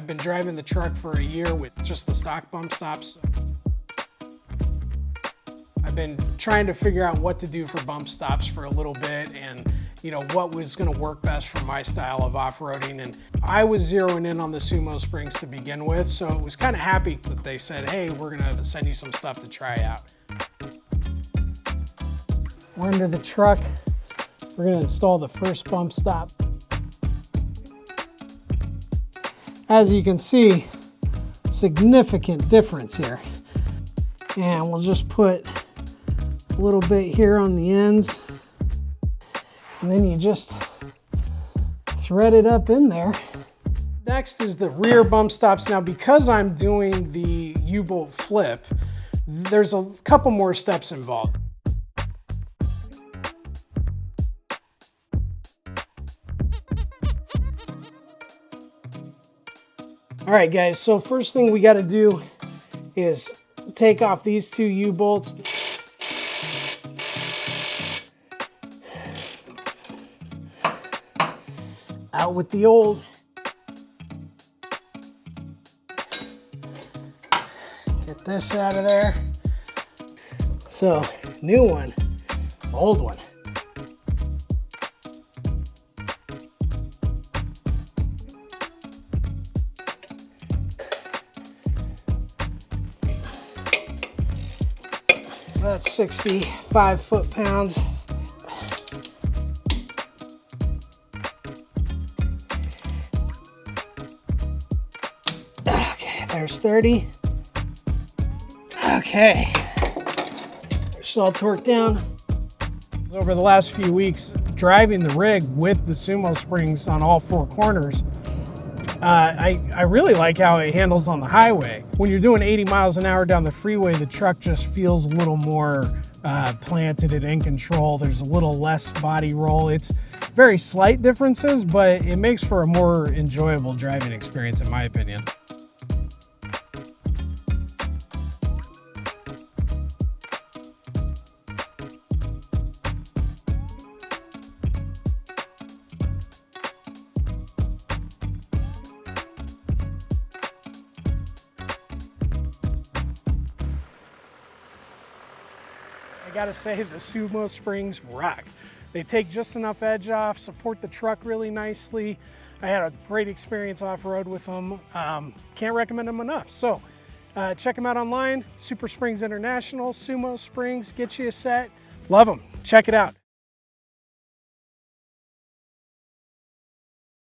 I've been driving the truck for a year with just the stock bump stops. I've been trying to figure out what to do for bump stops for a little bit, and what was going to work best for my style of off-roading. And I was zeroing in on the SumoSprings to begin with, so it was kind of happy that they said, hey, we're going to send you some stuff to try out. We're under the truck. We're going to install the first bump stop. As you can see, significant difference here. And we'll just put a little bit here on the ends. And then you just thread it up in there. Next is the rear bump stops. Now, because I'm doing the U-bolt flip, there's a couple more steps involved. All right, guys, so first thing we got to do is take off these two U-bolts. Out with the old. Get this out of there. So, new one, old one. So that's 65 foot-pounds. There's 30. Okay. It's all torqued down. Over the last few weeks, driving the rig with the SumoSprings on all four corners, I really like how it handles on the highway. When you're doing 80 miles an hour down the freeway, the truck just feels a little more planted and in control. There's a little less body roll. It's very slight differences, but it makes for a more enjoyable driving experience, in my opinion. I gotta say, the SumoSprings rock. They take just enough edge off, support the truck really nicely. I had a great experience off-road with them. Can't recommend them enough. So check them out online, SuperSprings International, SumoSprings, get you a set. Love them, check it out.